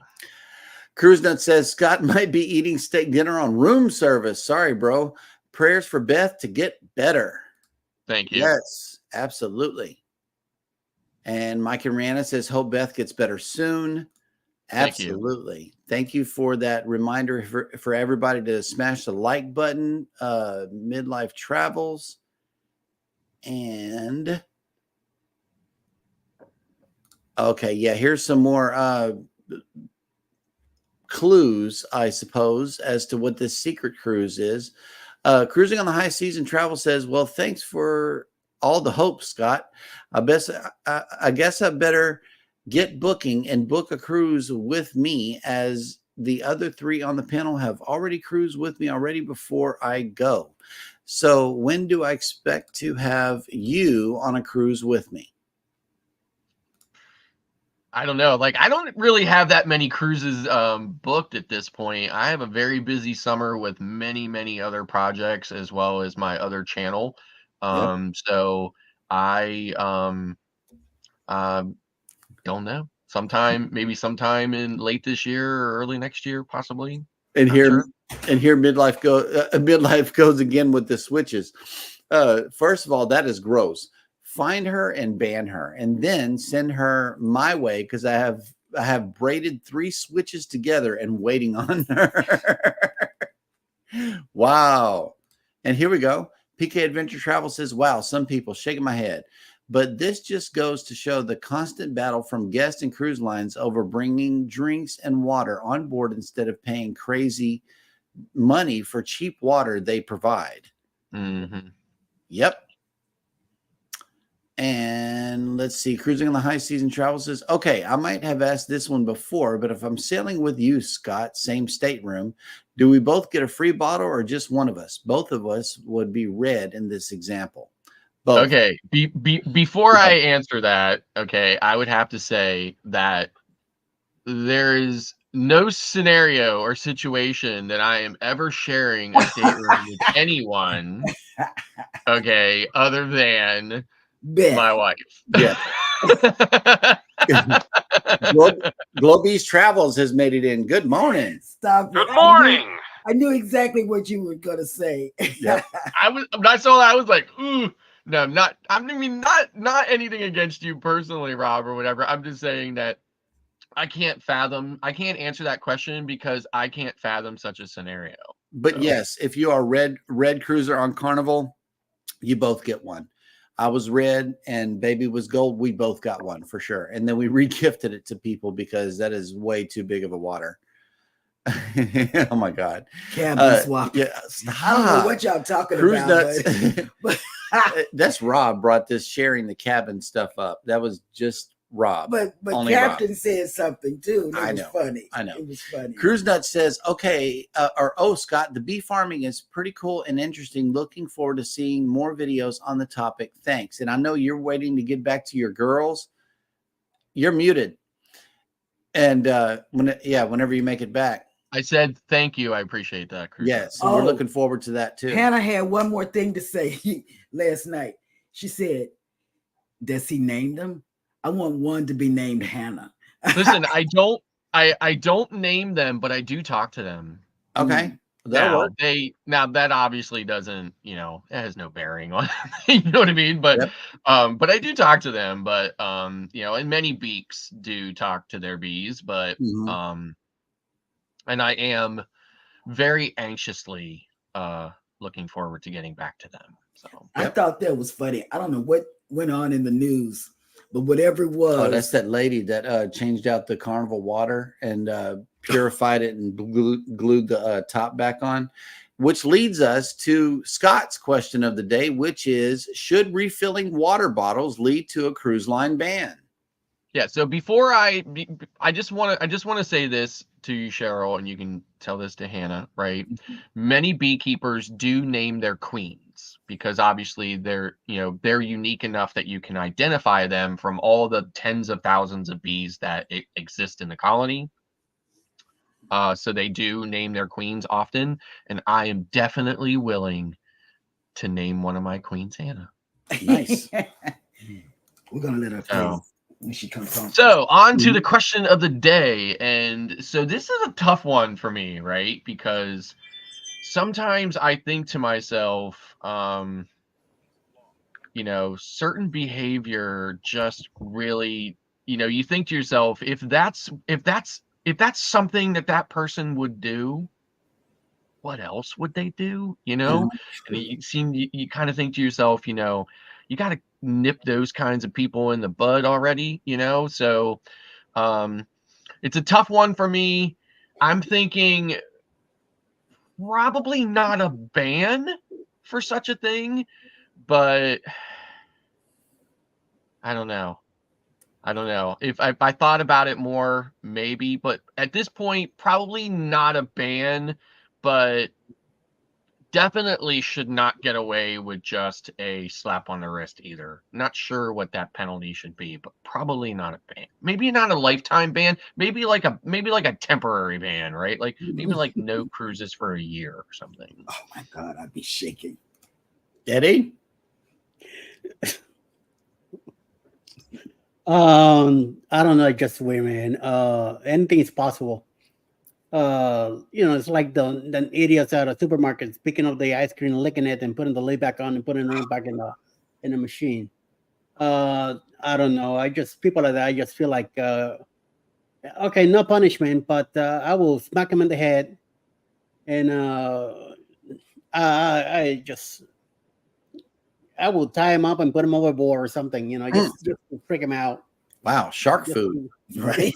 Cruise Nut says Scott might be eating steak dinner on room service. Sorry, bro. Prayers for Beth to get better. Thank you. Yes, absolutely. And Mike and Rihanna says, hope Beth gets better soon. Absolutely. Thank you for that reminder for everybody to smash the like button. Midlife Travels. And okay, yeah, here's some more clues, I suppose, as to what this secret cruise is. Cruising on the High Seas and Travel says, well, thanks for all the hope, Scott. I guess I better get booking and book a cruise with me, as the other 3 on the panel have already cruised with me already before I go. So when do I expect to have you on a cruise with me? I don't know. Like, I don't really have that many cruises booked at this point. I have a very busy summer with many, many other projects, as well as my other channel. So I don't know. Maybe sometime in late this year or early next year, possibly. And Not here, sure. and here, midlife goes again with the switches. First of all, that is gross. Find her and ban her, and then send her my way, because I have braided 3 switches together and waiting on her. Wow. And here we go. PK Adventure Travel says, wow, some people, shaking my head. But this just goes to show the constant battle from guests and cruise lines over bringing drinks and water on board instead of paying crazy money for cheap water they provide. Mm-hmm. Yep. And let's see. Cruising on the High Seas and Travel says, okay, I might have asked this one before, but if I'm sailing with you, Scott, same stateroom, do we both get a free bottle or just one of us? Both of us would be red in this example. Both. Okay. Before I answer that, okay, I would have to say that there is no scenario or situation that I am ever sharing a stateroom with anyone, okay, other than Bet. my wife. Yeah. Globe's Travels has made it in. Good morning. Stop it. Good morning. I knew exactly what you were going to say. Yep. I was like, ooh, no, not, I mean, not anything against you personally, Rob, or whatever. I'm just saying that I can't answer that question because I can't fathom such a scenario. But yes, if you are red cruiser on Carnival, you both get one. I was red and baby was gold. We both got one for sure. And then we re-gifted it to people because that is way too big of a water. Oh my God. Cabin swap. Yeah, I don't know what y'all talking Cruise about. Nuts. That's Rob brought this sharing the cabin stuff up. That was just Rob. But Only Captain Rob. said something too. And it was funny. I know. It was funny. Cruise Nut says, okay, Scott, the bee farming is pretty cool and interesting. Looking forward to seeing more videos on the topic. Thanks. And I know you're waiting to get back to your girls. You're muted. And whenever you make it back. I said thank you. I appreciate that, Cruise. Yes, and we're looking forward to that too. Hannah had one more thing to say last night. She said, does he name them? I want one to be named Hannah. Listen, I don't name them, but I do talk to them. Okay. Now that obviously doesn't, it has no bearing on you know what I mean? But but I do talk to them, but and many beaks do talk to their bees, but and I am very anxiously looking forward to getting back to them. So I thought that was funny. I don't know what went on in the news, but whatever it was. Oh, that's that lady that changed out the Carnival water and purified it and glued the top back on, which leads us to Scott's question of the day, which is, should refilling water bottles lead to a cruise line ban? Yeah. So before I just want to say this to you, Cheryl, and you can tell this to Hannah, right? Many beekeepers do name their queens because obviously they're unique enough that you can identify them from all the tens of thousands of bees that exist in the colony. So they do name their queens often, and I am definitely willing to name one of my queens Hannah. Nice. We're gonna let her play when she comes home. So on to the question of the day. And so this is a tough one for me, right? Because sometimes I think to myself, certain behavior just really, you think to yourself, if that's if that's something that person would do, what else would they do? You know, and you kind of think to yourself, you know, you got to nip those kinds of people in the bud already, you know? So, it's a tough one for me. I'm thinking probably not a ban for such a thing, but I don't know. If I thought about it more, maybe, but at this point, probably not a ban, but definitely should not get away with just a slap on the wrist either. Not sure what that penalty should be, but probably not a ban. Maybe not a lifetime ban. Maybe like a temporary ban, right? Like maybe like no cruises for a year or something. Oh my God, I'd be shaking. Eddie? I don't know, just wait, man. Anything is possible. It's like the idiots at a supermarket picking up the ice cream, licking it, and putting the lid back on and putting it back in the machine. I don't know. People like that. I just feel like okay, no punishment, but I will smack him in the head, and I will tie him up and put him overboard or something. Just to freak him out. Wow, shark food. Right.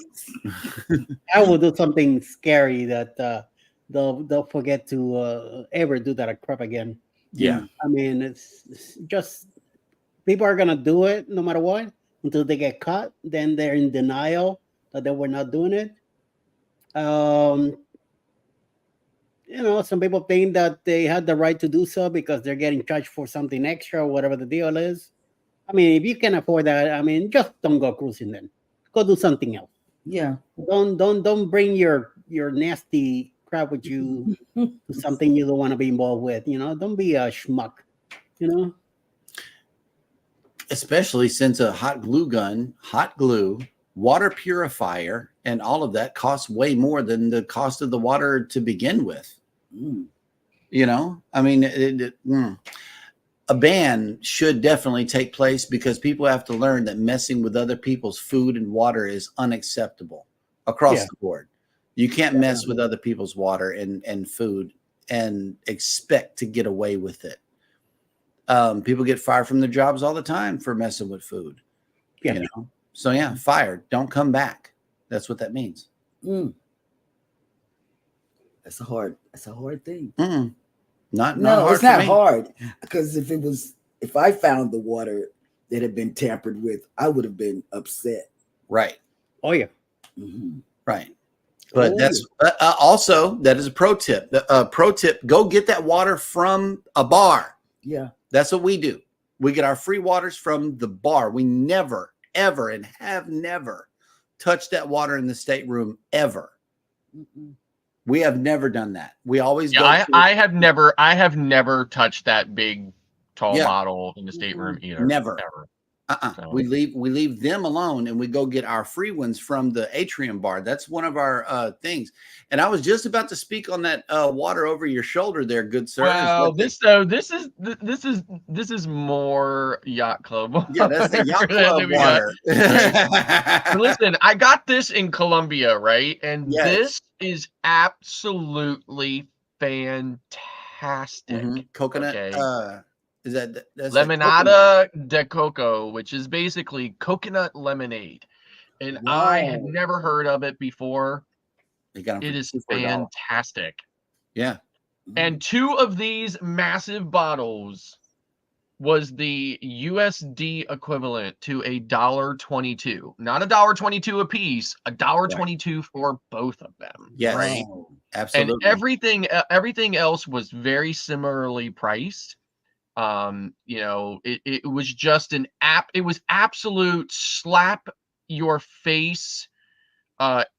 I will do something scary that they'll forget to ever do that crap again. Yeah. I mean, it's just people are gonna do it no matter what until they get caught. Then they're in denial that they were not doing it. Some people think that they had the right to do so because they're getting charged for something extra or whatever the deal is. I mean, if you can afford that, I mean, just don't go cruising then. Go do something else. Yeah. Don't bring your nasty crap with you to something you don't want to be involved with. Don't be a schmuck. Especially since a hot glue gun, hot glue, water purifier, and all of that costs way more than the cost of the water to begin with. I mean, a ban should definitely take place because people have to learn that messing with other people's food and water is unacceptable across the board. You can't mess with other people's water and food and expect to get away with it. People get fired from their jobs all the time for messing with food. So fired. Don't come back. That's what that means. That's a hard thing. Not no, hard it's not me. hard, because if I found the water that had been tampered with, I would have been upset. Right. Oh yeah. Right. But that's also, that is a pro tip. Pro tip: go get that water from a bar. Yeah, that's what we do. We get our free waters from the bar. We never, ever, and have never touched that water in the stateroom ever. We have never done that. We always go. I have never touched that big tall bottle in the stateroom either. Never. Ever. So. We leave them alone and we go get our free ones from the atrium bar. That's one of our things. And I was just about to speak on that water over your shoulder there, good sir. Well, this is more yacht club. Yeah, that's the yacht club water. Listen, I got this in Colombia, right? And this is absolutely fantastic. Coconut. Okay. That's Lemonada de coco, which is basically coconut lemonade, and I had never heard of it before. It is fantastic. Yeah, and 2 of these massive bottles was the USD equivalent to $1.22. Not $1.22 a piece, $1.22 for both of them. Yes, right? Absolutely. And everything else was very similarly priced. It was just it was absolute slap your face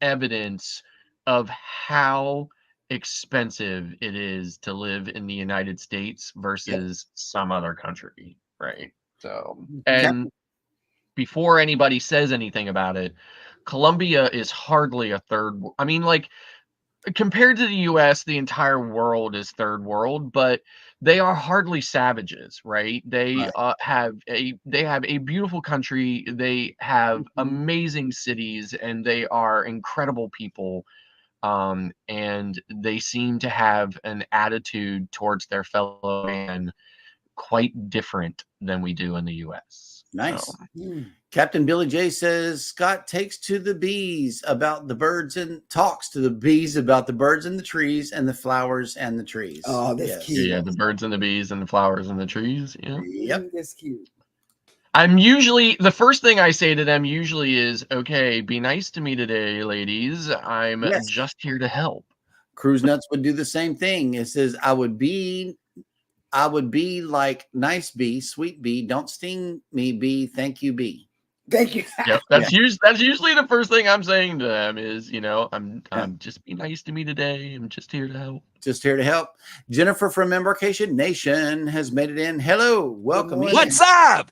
evidence of how expensive it is to live in the United States versus some other country, right? So, and before anybody says anything about it, Colombia is hardly a third. I mean, like, compared to the US, the entire world is third world, but they are hardly savages, right? They Right. have a beautiful country. They have amazing cities, and they are incredible people. And they seem to have an attitude towards their fellow man quite different than we do in the U.S. Nice. Mm. Captain Billy J says Scott talks to the bees about the birds and the trees and the flowers and the trees. Oh, that's Yes. cute. Yeah, the birds and the bees and the flowers and the trees. Yeah. Yep. That's cute. I'm usually, the first thing I say to them usually is, okay, be nice to me today, ladies. I'm Yes. just here to help. Cruise Nuts would do the same thing. It says, I would be like nice bee, sweet bee. Don't sting me, bee. Thank you, bee. Thank you. Yep, that's usually the first thing I'm saying to them is, I'm just be nice to me today. I'm just here to help. Just here to help. Jennifer from Embarkation Nation has made it in. Hello, welcome in. What's up?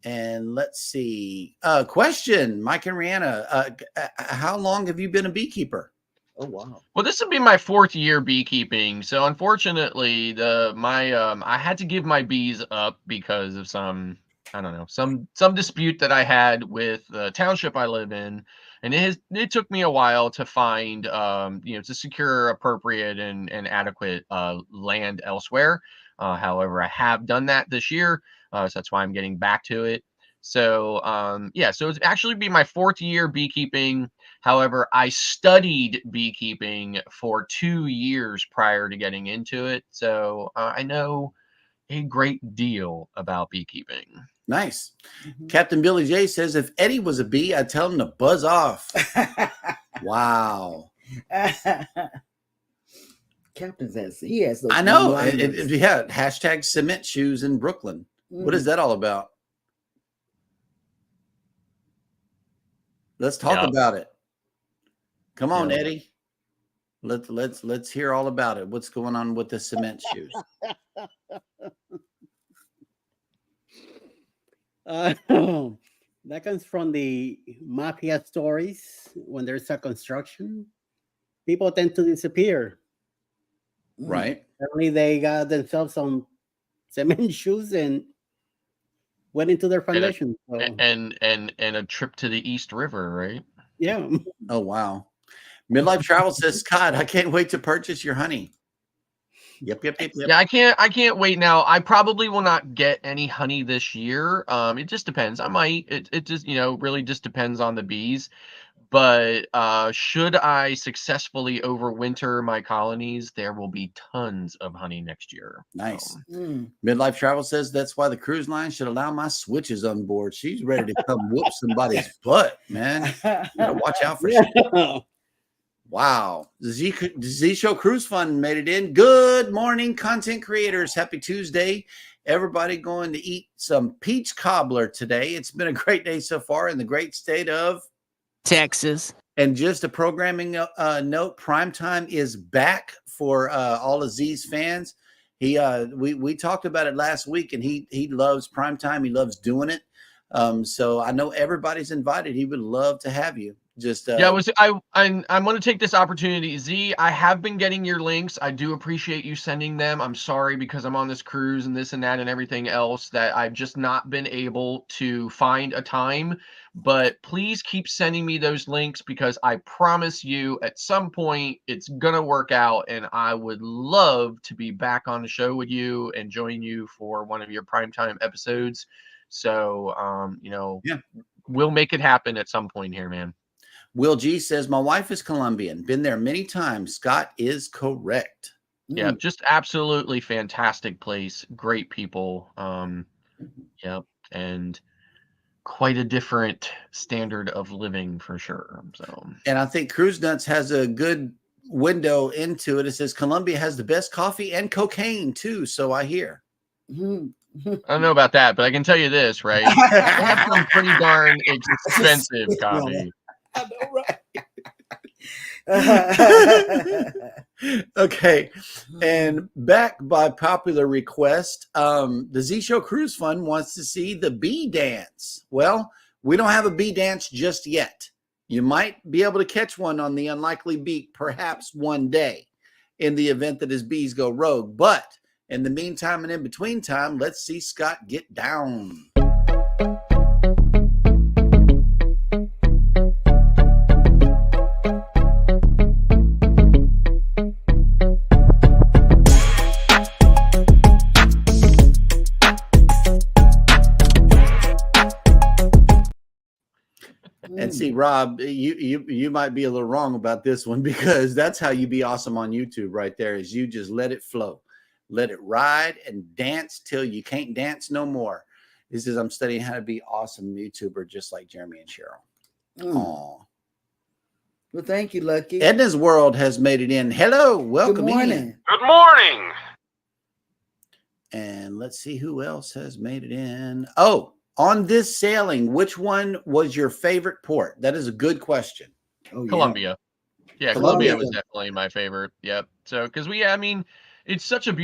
And let's see. Question, Mike and Rihanna. How long have you been a beekeeper? Oh wow. Well, this would be my 4th year beekeeping. So unfortunately, I had to give my bees up because of some dispute that I had with the township I live in, and it took me a while to find to secure appropriate and adequate land elsewhere. However, I have done that this year, so that's why I'm getting back to it. So so it's actually be my 4th year beekeeping. However, I studied beekeeping for 2 years prior to getting into it, so I know a great deal about beekeeping. Nice. Captain Billy J says, if Eddie was a bee, I'd tell him to buzz off. Wow. Captain says he has those. I know. one-liners. Yeah. Hashtag cement shoes in Brooklyn. What is that all about? Let's talk about it. Come on, Eddie. Let's hear all about it. What's going on with the cement shoes? That comes from the mafia stories. When there's a construction, people tend to disappear. Right. Apparently, they got themselves some cement shoes and went into their foundation. And a trip to the East River, right? Yeah. Oh wow. Midlife Travel says, Scott, I can't wait to purchase your honey. Yep. Yeah, I can't wait now. I probably will not get any honey this year. It just depends. I might. It just really just depends on the bees. But should I successfully overwinter my colonies, there will be tons of honey next year. Nice. Midlife Travel says that's why the cruise line should allow my switches on board. She's ready to come whoop somebody's butt, man. You gotta watch out for shit. Wow. Z Show Cruise Fund made it in. Good morning, content creators. Happy Tuesday. Everybody going to eat some peach cobbler today. It's been a great day so far in the great state of Texas. And just a programming note, Primetime is back for all of Z's fans. We talked about it last week, and he loves Primetime. He loves doing it. So I know everybody's invited. He would love to have you. Just I'm going to take this opportunity. Z, I have been getting your links. I do appreciate you sending them. I'm sorry because I'm on this cruise and this and that and everything else that I've just not been able to find a time. But please keep sending me those links because I promise you at some point it's going to work out, and I would love to be back on the show with you and join you for one of your primetime episodes. So, we'll make it happen at some point here, man. Will G says, my wife is Colombian. Been there many times. Scott is correct. Yeah, just absolutely fantastic place. Great people. And quite a different standard of living for sure. So, and I think Cruise Nuts has a good window into it. It says Colombia has the best coffee and cocaine too. So I hear. I don't know about that, but I can tell you this, right? They have some pretty darn expensive coffee. I know, right? Okay. And back by popular request, the Z Show Cruise Fund wants to see the bee dance. Well, we don't have a bee dance just yet. You might be able to catch one on the Unlikely Beak perhaps one day in the event that his bees go rogue. But In the meantime and in between time, let's see Scott get down. And see, Rob, you might be a little wrong about this one, because that's how you be awesome on YouTube right there, is you just let it flow. Let it ride and dance till you can't dance no more. This is, I'm studying how to be awesome YouTuber just like Jeremy and Sheryl. Aw. Well, thank you, Lucky. Edna's World has made it in. Hello, welcome Good morning. in. Good morning. And let's see who else has made it in. Oh, on this sailing, which one was your favorite port? That is a good question. Oh, yeah. Colombia. Yeah, Colombia. Colombia was definitely my favorite. Yep. So, because I mean, it's such a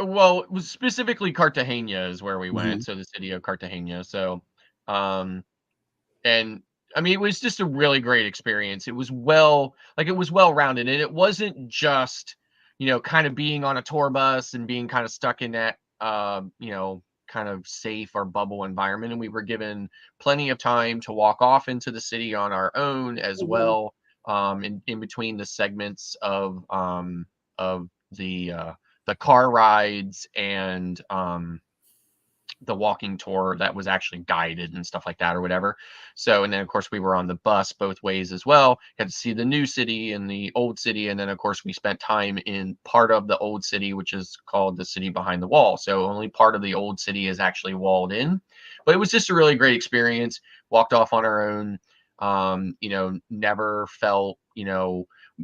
well, it was specifically Cartagena is where we went. So the city of Cartagena. So, and I mean, it was just a really great experience. It was well rounded, and it wasn't just, kind of being on a tour bus and being kind of stuck in that, kind of safe or bubble environment. And we were given plenty of time to walk off into the city on our own as well. In between the segments of the car rides and the walking tour that was actually guided and stuff like that or whatever. So, and then of course we were on the bus both ways as well. Got to see the new city and the old city. And then of course we spent time in part of the old city, which is called the city behind the wall. So only part of the old city is actually walled in, but it was just a really great experience. Walked off on our own. Never felt,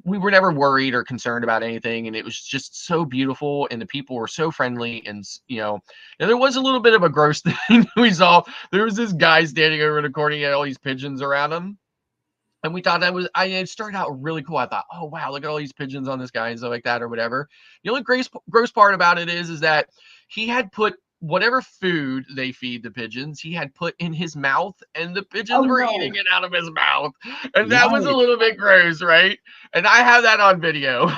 we were never worried or concerned about anything. And it was just so beautiful. And the people were so friendly. And, there was a little bit of a gross thing we saw. There was this guy standing over in the corner. He had all these pigeons around him. And we thought it started out really cool. I thought, oh, wow, look at all these pigeons on this guy and stuff like that or whatever. The only gross part about it is that he had put whatever food they feed the pigeons, he had put in his mouth, and the pigeons were eating it out of his mouth. And that was a little bit gross, right? And I have that on video.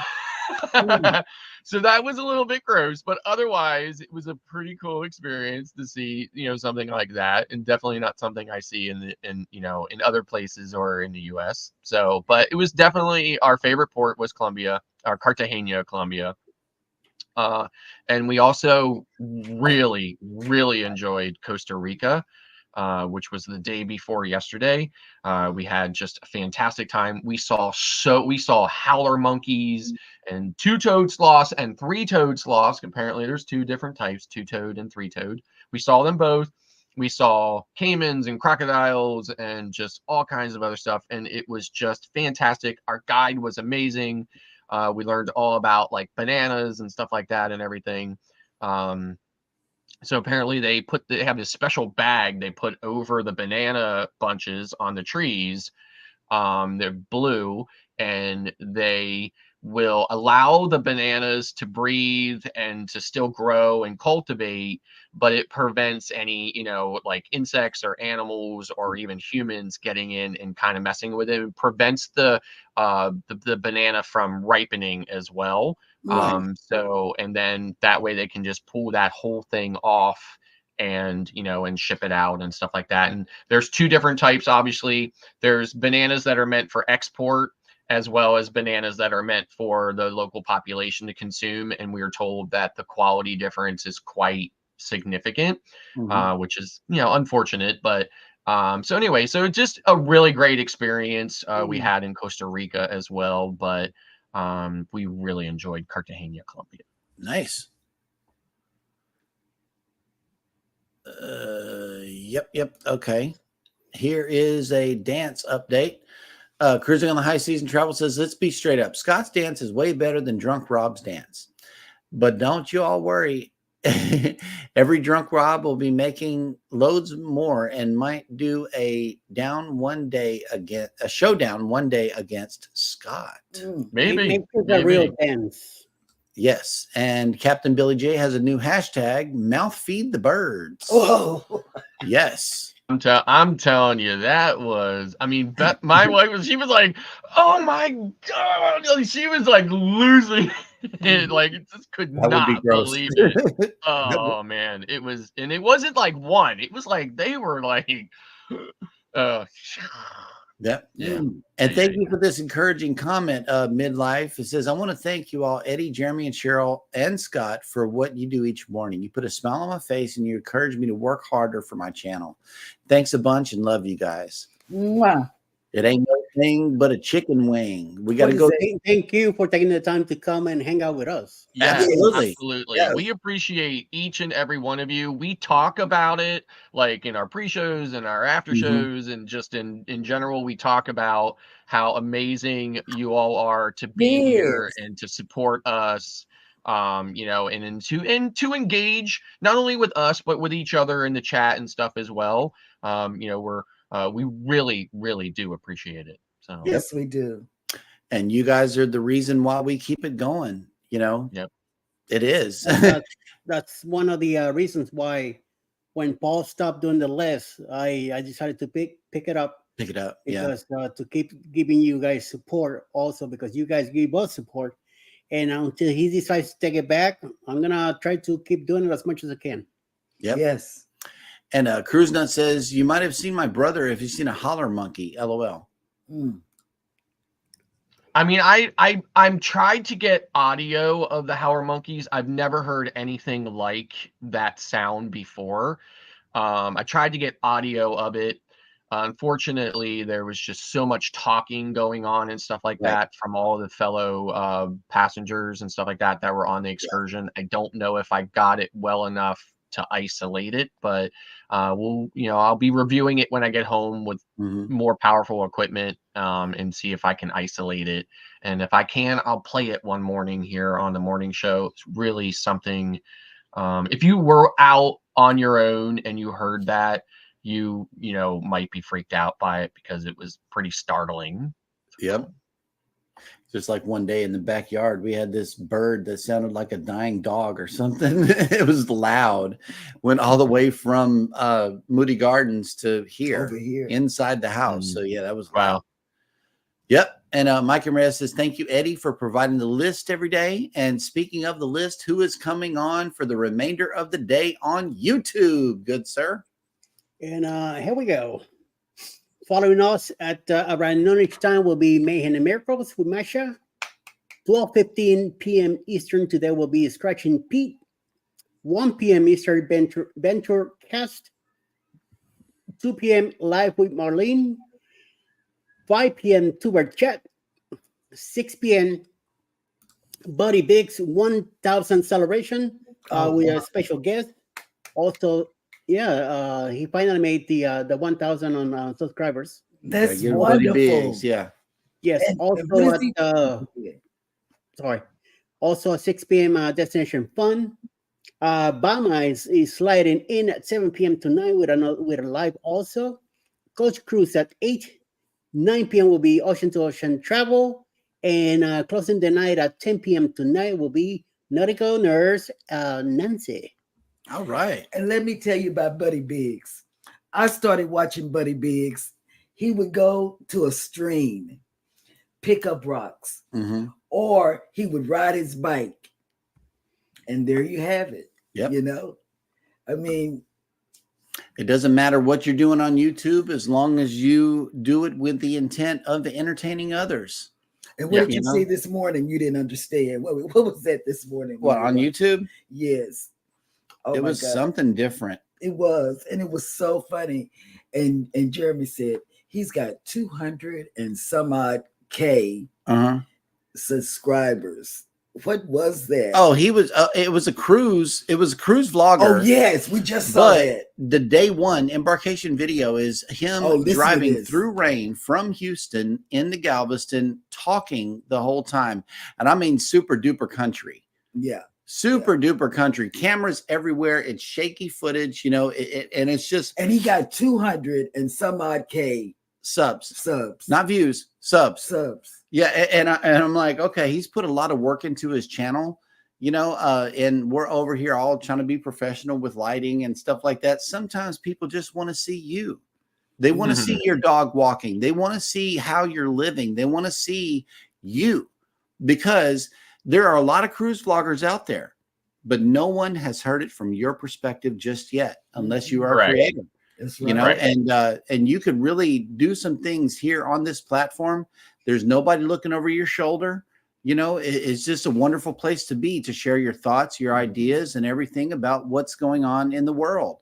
So that was a little bit gross, but otherwise it was a pretty cool experience to see, something like that, and definitely not something I see in other places or in the US. So, but it was definitely our favorite port was Colombia, or Cartagena, Colombia. And we also really, really enjoyed Costa Rica, which was the day before yesterday. We had just a fantastic time. We saw howler monkeys and two-toed sloths and three-toed sloths. Apparently there's two different types, two-toed and three-toed. We saw them both. We saw caimans and crocodiles and just all kinds of other stuff. And it was just fantastic. Our guide was amazing. We learned all about like bananas and stuff like that and everything. So apparently they have this special bag they put over the banana bunches on the trees. They're blue, and they will allow the bananas to breathe and to still grow and cultivate, but it prevents any, like insects or animals or even humans getting in and kind of messing with it. It prevents the banana from ripening as well. So, and then that way they can just pull that whole thing off and, and ship it out and stuff like that. And there's two different types. Obviously there's bananas that are meant for export, as well as bananas that are meant for the local population to consume. And we were told that the quality difference is quite significant, which is, unfortunate. But so anyway, so just a really great experience we had in Costa Rica as well. But we really enjoyed Cartagena, Colombia. Nice. Yep. Okay. Here is a dance update. Cruising on the High Season Travel says, let's be straight up. Scott's dance is way better than Drunk Rob's dance. But don't you all worry. Every Drunk Rob will be making loads more and might do a showdown one day against Scott. Maybe. The real dance. Yes. And Captain Billy J has a new hashtag, mouth feed the birds. Oh, Yes. I'm telling you, that was, my wife she was like, oh my God. She was like losing Like, it just could That would be not gross. believe it. Oh man, it was, and it wasn't like one. It was like they were like, uh, Yep. yeah. And thank you for this encouraging comment, midlife. It says, I want to thank you all, Eddie, Jeremy, and Cheryl, and Scott, for what you do each morning. You put a smile on my face and you encourage me to work harder for my channel. Thanks a bunch and love you guys. Mwah. It ain't no thing but a chicken wing. We got to What go. is that? Thank you for taking the time to come and hang out with us. Yes, Absolutely. absolutely. Yes. We appreciate each and every one of you. We talk about it like in our pre-shows and our after shows, and just in general, we talk about how amazing you all are to be here Yes. and to support us. You know, and to engage not only with us but with each other in the chat and stuff as well. You know, we really, really do appreciate it. So Yes, we do. And you guys are the reason why we keep it going. You know, Yep. It is. That's one of the reasons why when Paul stopped doing the list, I decided to pick it up. Pick it up. Because to keep giving you guys support also, because you guys give us support. And until he decides to take it back, I'm going to try to keep doing it as much as I can. Yep. Yes. And Cruise Nut says, you might have seen my brother if you've seen a holler monkey. LOL. I mean, I'm tried to get audio of the howler monkeys. I've never heard anything like that sound before. I tried to get audio of it. Unfortunately, there was just so much talking going on and stuff like that from all of the fellow passengers and stuff like that that were on the excursion. I don't know if I got it well enough to isolate it, but I'll be reviewing it when I get home with more powerful equipment and see if I can isolate it. And if I can, I'll play it one morning here on the morning show. It's really something. If you were out on your own and you heard that, you might be freaked out by it because it was pretty startling. Yep. Just like one day in the backyard, we had this bird that sounded like a dying dog or something. It was loud. Went all the way from Moody Gardens to here, Over here. inside the house. So yeah, that was Wow. loud. Yep. And Mike and Reyes says, thank you, Eddie, for providing the list every day. And speaking of the list, who is coming on for the remainder of the day on YouTube? Good, sir. And here we go. Following us at around noon each time will be Mayhem and Miracles with Masha. 12:15 p.m. Eastern today will be Scratching Pete. 1 p.m. Eastern Venture Cast. 2 p.m. Live with Marlene. 5 p.m. Tuber Chat. 6 p.m. Buddy Biggs 1000 celebration with a special guest. Also, he finally made the 1,000 on subscribers. That's Buddy wonderful. Biggs, yeah. Yes. And Also Blizzy- also at 6 p.m. Destination Fun. Bama is sliding in at 7 p.m. tonight with a live also. Coach Cruise at 8. 9 p.m. will be Ocean to Ocean Travel. And closing the night at 10 p.m. tonight will be Nautical Nurse Nancy. All right. And let me tell you about Buddy Biggs. I started watching Buddy Biggs. He would go to a stream, pick up rocks, or he would ride his bike. And there you have it. Yep. I mean, it doesn't matter what you're doing on YouTube as long as you do it with the intent of entertaining others. and what did you see this morning? You didn't understand. What was that this morning? What, on YouTube? Yes. Oh, it was something different. It was, and it was so funny. And Jeremy said he's got 200 and some odd K subscribers. What was that? Oh, he was. It was a cruise. It was a cruise vlogger. Oh yes, we just saw that. The day one embarkation video is him driving through rain from Houston into Galveston, talking the whole time, and I mean super duper country. Yeah. Super duper country, cameras everywhere. It's shaky footage, and it's just. And he got 200 and some odd K subs, not views, subs. Yeah, and I'm like, okay, he's put a lot of work into his channel, and we're over here all trying to be professional with lighting and stuff like that. Sometimes people just want to see you. They want to see your dog walking. They want to see how you're living. They want to see you, because there are a lot of cruise vloggers out there, but no one has heard it from your perspective just yet, unless you are a creator. That's You know, and you could really do some things here on this platform. There's nobody looking over your shoulder. You know, it's just a wonderful place to be, to share your thoughts, your ideas, and everything about what's going on in the world.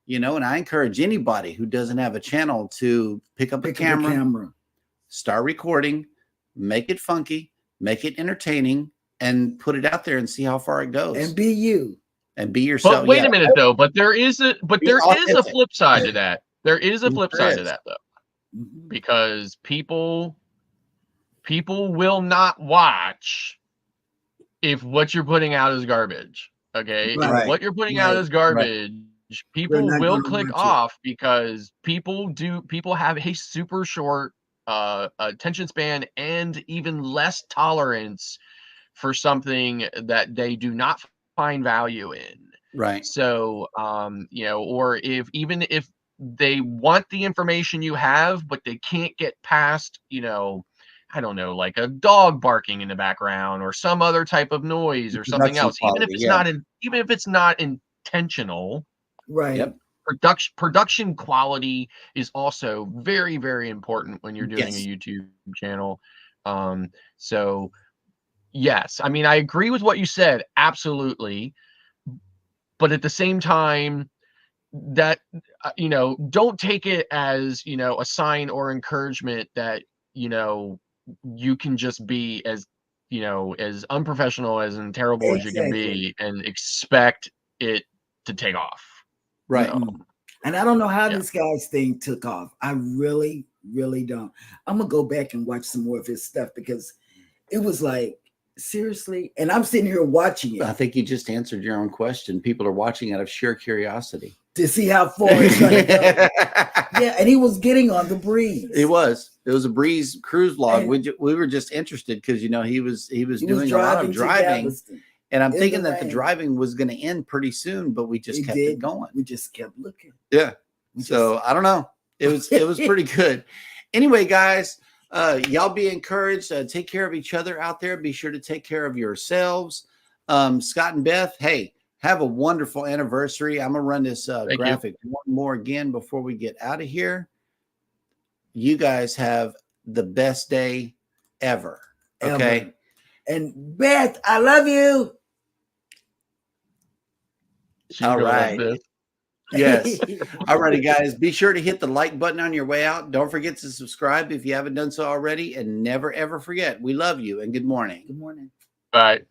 You know, and I encourage anybody who doesn't have a channel to pick up a camera, start recording, make it funky, make it entertaining, and put it out there and see how far it goes. And be you. And be yourself. But wait a minute though. But there is a flip side to that. There is a flip side to that though, because people will not watch if what you're putting out is garbage. Okay, Right. if what you're putting out is garbage, people will click off, because people have a super short attention span and even less tolerance for something that they do not find value in. Right. So, you know, or even if they want the information you have, but they can't get past, you know, I don't know, like a dog barking in the background or some other type of noise or something else, even if it's not intentional. Right. Yep. Production quality is also very, very important when you're doing a YouTube channel. So yes, I mean, I agree with what you said, absolutely. But at the same time, that, you know, don't take it as, you know, a sign or encouragement that, you know, you can just be as, you know, as unprofessional and terrible as you can be and expect it to take off. Right. You know? And I don't know how this guy's thing took off. I really, really don't. I'm going to go back and watch some more of his stuff, because it was like, seriously? And I'm sitting here watching it. I think you just answered your own question. People are watching out of sheer curiosity to see how far it's going to go. Yeah, and he was getting on the breeze. It was a breeze cruise vlog. We were just interested because, you know, he was doing a lot of driving, and I'm thinking that the driving was going to end pretty soon, but we just kept it going. We just kept looking. Yeah. So I don't know. It was pretty good. Anyway, guys, y'all be encouraged. Take care of each other out there. Be sure to take care of yourselves. Scott and Beth, hey, have a wonderful anniversary. I'm going to run this graphic one more again before we get out of here. You guys have the best day ever. Okay. And Beth, I love you. All right. Yes. All righty, guys. Be sure to hit the like button on your way out. Don't forget to subscribe if you haven't done so already. And never, ever forget, we love you and good morning. Good morning. Bye.